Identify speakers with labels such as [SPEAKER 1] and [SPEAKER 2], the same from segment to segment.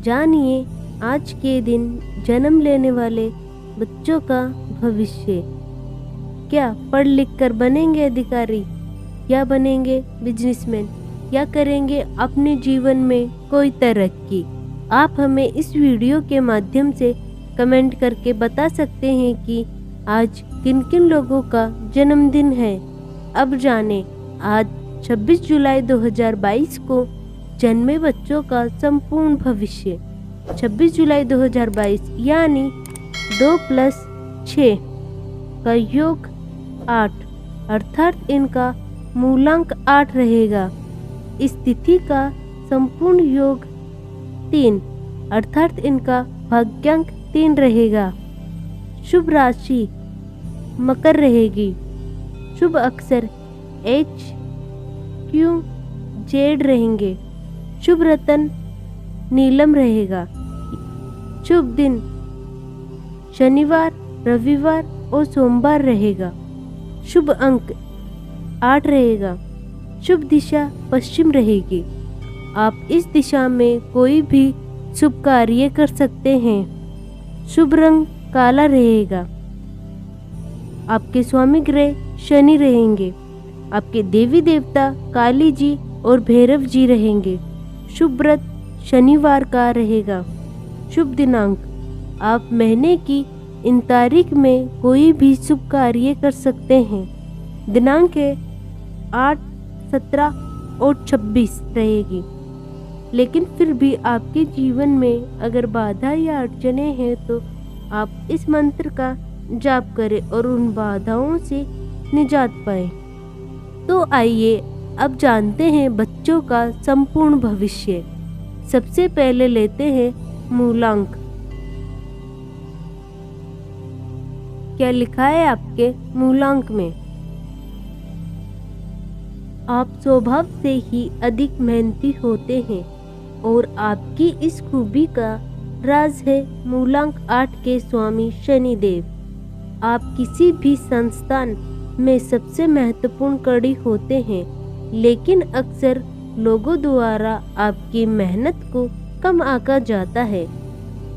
[SPEAKER 1] जानिए आज के दिन जन्म लेने वाले बच्चों का भविष्य। क्या पढ़ लिख कर बनेंगे अधिकारी, या बनेंगे बिजनेसमैन, या करेंगे अपने जीवन में कोई तरक्की? आप हमें इस वीडियो के माध्यम से कमेंट करके बता सकते हैं कि आज किन किन लोगों का जन्मदिन है। अब जाने आज 26 जुलाई 2022 को जन्मे बच्चों का संपूर्ण भविष्य। 26 जुलाई 2022 यानी 2 + 6 का योग 8, अर्थात इनका मूलांक 8 रहेगा। इस तिथि का संपूर्ण योग 3, अर्थात इनका भाग्यांक 3 रहेगा। शुभ राशि मकर रहेगी। शुभ अक्षर H, Q, Z रहेंगे। शुभ रत्न नीलम रहेगा। शुभ दिन शनिवार, रविवार और सोमवार रहेगा। शुभ अंक 8 रहेगा। शुभ दिशा पश्चिम रहेगी। आप इस दिशा में कोई भी शुभ कार्य कर सकते हैं। शुभ रंग काला रहेगा। आपके स्वामी ग्रह शनि रहेंगे। आपके देवी देवता काली जी और भैरव जी रहेंगे। शुभ व्रत शनिवार का रहेगा। शुभ दिनांक आप महीने की इन तारीख में कोई भी शुभ कार्य कर सकते हैं। दिनांक है 8, 17 और 26 रहेगी। लेकिन फिर भी आपके जीवन में अगर बाधा या अड़चने हैं तो आप इस मंत्र का जाप करें और उन बाधाओं से निजात पाएं। तो आइए अब जानते हैं बच्चों का संपूर्ण भविष्य। सबसे पहले लेते हैं मूलांक। क्या लिखा है आपके मूलांक में? आप स्वभाव से ही अधिक मेहनती होते हैं और आपकी इस खूबी का राज है मूलांक 8 के स्वामी शनिदेव। आप किसी भी संस्थान में सबसे महत्वपूर्ण कड़ी होते हैं, लेकिन अक्सर लोगों द्वारा आपकी मेहनत को कम आंका जाता है।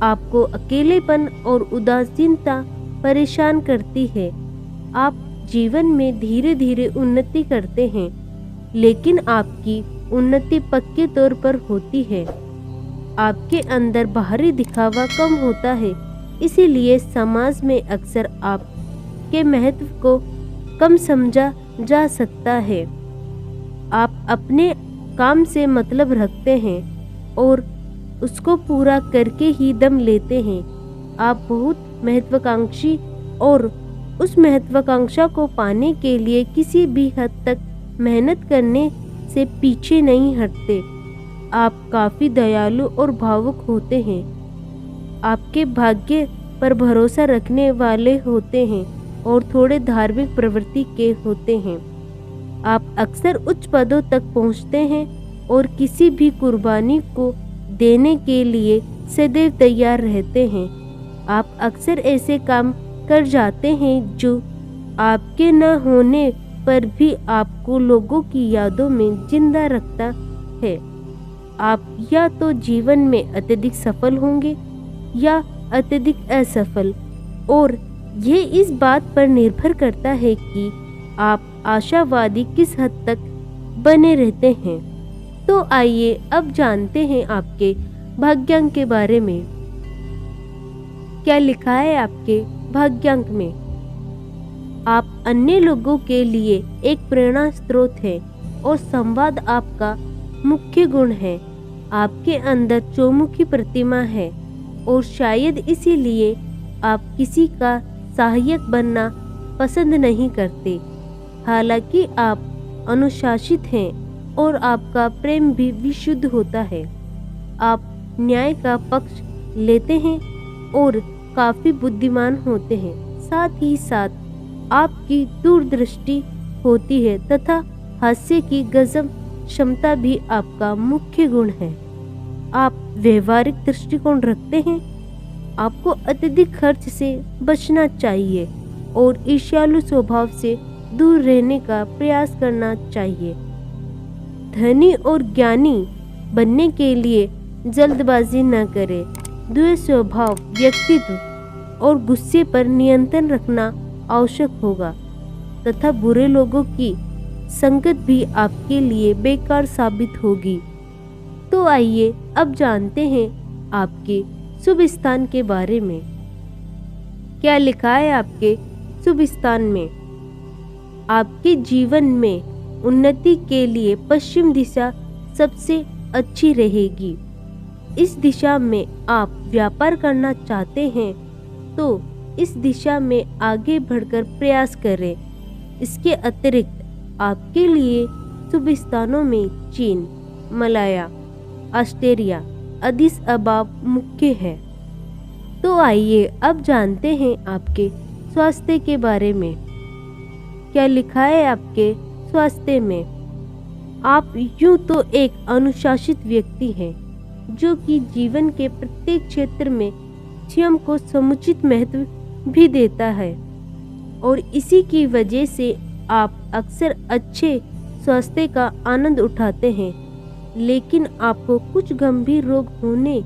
[SPEAKER 1] आपको अकेलेपन और उदासीनता परेशान करती है। आप जीवन में धीरे धीरे उन्नति करते हैं, लेकिन आपकी उन्नति पक्के तौर पर होती है। आपके अंदर बाहरी दिखावा कम होता है, इसीलिए समाज में अक्सर आपके महत्व को कम समझा जा सकता है। आप अपने काम से मतलब रखते हैं और उसको पूरा करके ही दम लेते हैं। आप बहुत महत्वाकांक्षी और उस महत्वाकांक्षा को पाने के लिए किसी भी हद तक मेहनत करने से पीछे नहीं हटते। आप काफ़ी दयालु और भावुक होते हैं। आपके भाग्य पर भरोसा रखने वाले होते हैं और थोड़े धार्मिक प्रवृत्ति के होते हैं। आप अक्सर उच्च पदों तक पहुंचते हैं और किसी भी कुर्बानी को देने के लिए सदैव तैयार रहते हैं। आप अक्सर ऐसे काम कर जाते हैं जो आपके न होने पर भी आपको लोगों की यादों में जिंदा रखता है। आप या तो जीवन में अत्यधिक सफल होंगे या अत्यधिक असफल, और ये इस बात पर निर्भर करता है कि आप आशावादी किस हद तक बने रहते हैं। तो आइए अब जानते हैं आपके भाग्यांक के बारे में। क्या लिखा है आपके भाग्यांक में? आप अन्य लोगों के लिए एक प्रेरणा स्रोत है और संवाद आपका मुख्य गुण है। आपके अंदर चौमुखी प्रतिमा है और शायद इसीलिए आप किसी का सहायक बनना पसंद नहीं करते। हालांकि आप अनुशासित हैं और आपका प्रेम भी विशुद्ध होता है। आप न्याय का पक्ष लेते हैं और काफ़ी बुद्धिमान होते हैं। साथ ही साथ आपकी दूरदृष्टि होती है तथा हास्य की गजब क्षमता भी आपका मुख्य गुण है। आप व्यवहारिक दृष्टिकोण रखते हैं। आपको अत्यधिक खर्च से बचना चाहिए और ईर्ष्यालु स्वभाव से दूर रहने का प्रयास करना चाहिए। धनी और ज्ञानी बनने के लिए जल्दबाजी न करें। द्वेष स्वभाव, व्यक्तित्व और गुस्से पर नियंत्रण रखना आवश्यक होगा तथा बुरे लोगों की संगत भी आपके लिए बेकार साबित होगी। तो आइए अब जानते हैं आपके शुभ स्थान के बारे में। क्या लिखा है आपके शुभ स्थान में? आपके जीवन में उन्नति के लिए पश्चिम दिशा सबसे अच्छी रहेगी। इस दिशा में आप व्यापार करना चाहते हैं तो इस दिशा में आगे बढ़कर प्रयास करें। इसके अतिरिक्त आपके लिए शुभ स्थानों में चीन, मलाया, ऑस्ट्रेलिया, अदिस अबाब मुख्य है। तो आइए अब जानते हैं आपके स्वास्थ्य के बारे में। क्या लिखा है आपके स्वास्थ्य में? आप यूं तो एक अनुशासित व्यक्ति हैं जो कि जीवन के प्रत्येक क्षेत्र में स्वयं को समुचित महत्व भी देता है और इसी की वजह से आप अक्सर अच्छे स्वास्थ्य का आनंद उठाते हैं, लेकिन आपको कुछ गंभीर रोग होने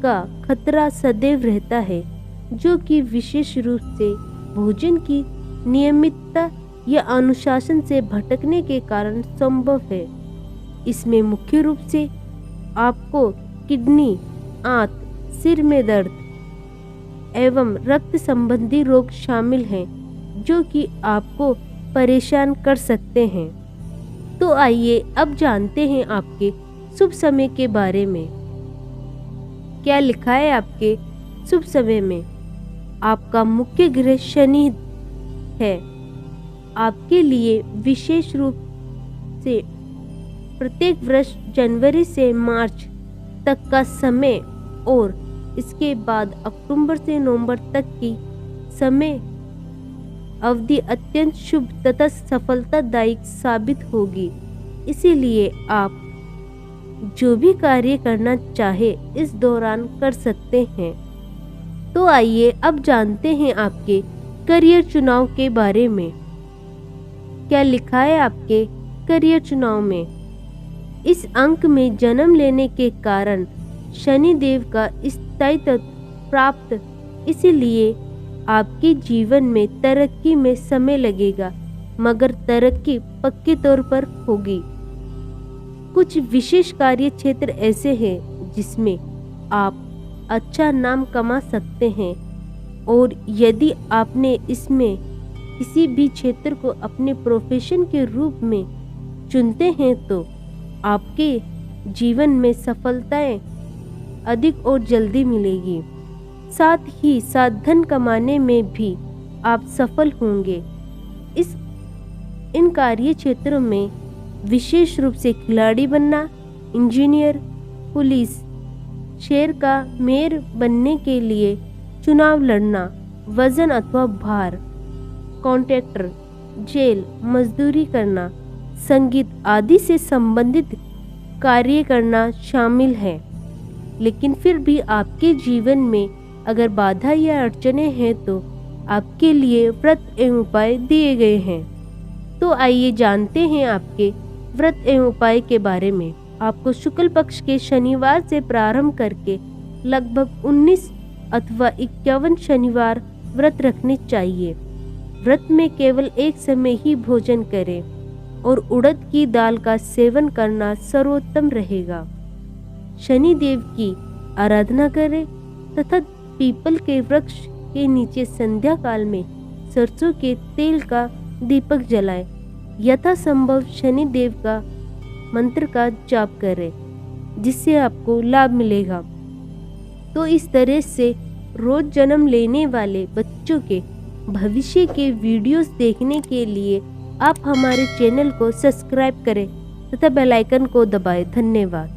[SPEAKER 1] का खतरा सदैव रहता है, जो कि विशेष रूप से भोजन की नियमितता या अनुशासन से भटकने के कारण संभव है। इसमें मुख्य रूप से आपको किडनी, आंत, सिर में दर्द एवं रक्त संबंधी रोग शामिल हैं, जो कि आपको परेशान कर सकते हैं। तो आइए अब जानते हैं आपके शुभ समय के बारे में। क्या लिखा है आपके शुभ समय में? आपका मुख्य ग्रह शनि है। आपके लिए विशेष रूप से प्रत्येक वर्ष जनवरी से मार्च तक का समय और इसके बाद अक्टूबर से नवंबर तक की समय अवधि अत्यंत शुभ तथा सफलतादायक साबित होगी। इसीलिए आप जो भी कार्य करना चाहे इस दौरान कर सकते हैं। तो आइए अब जानते हैं आपके करियर चुनाव के बारे में। क्या लिखा है आपके करियर चुनाव में? इस अंक में जन्म लेने के कारण शनि देव का स्थायित्व प्राप्त, इसलिए आपके जीवन में तरक्की में समय लगेगा, मगर तरक्की पक्के तौर पर होगी। कुछ विशेष कार्य क्षेत्र ऐसे हैं जिसमें आप अच्छा नाम कमा सकते हैं और यदि आपने इसमें किसी भी क्षेत्र को अपने प्रोफेशन के रूप में चुनते हैं तो आपके जीवन में सफलताएं अधिक और जल्दी मिलेगी। साथ ही साथ धन कमाने में भी आप सफल होंगे। इन कार्य क्षेत्रों में विशेष रूप से खिलाड़ी बनना, इंजीनियर, पुलिस, शहर का मेयर बनने के लिए चुनाव लड़ना, वजन अथवा भार, कॉन्ट्रैक्टर, जेल, मजदूरी करना, संगीत आदि से संबंधित कार्य करना शामिल है। लेकिन फिर भी आपके जीवन में अगर बाधा या अड़चने हैं तो आपके लिए व्रत एवं उपाय दिए गए हैं। तो आइए जानते हैं आपके व्रत एवं उपाय के बारे में। आपको शुक्ल पक्ष के शनिवार से प्रारंभ करके लगभग 19 अथवा 51 शनिवार व्रत रखने चाहिए। व्रत में केवल एक समय ही भोजन करें और उड़द की दाल का सेवन करना सर्वोत्तम रहेगा। शनि देव की आराधना करें तथा पीपल के वृक्ष के नीचे संध्या काल में सरसों के तेल का दीपक जलाएं। यथासंभव शनि देव का मंत्र का जाप करें, जिससे आपको लाभ मिलेगा। तो इस तरह से रोज जन्म लेने वाले बच्चों के भविष्य के वीडियोस देखने के लिए आप हमारे चैनल को सब्सक्राइब करें तथा बेल आइकन को दबाएं। धन्यवाद।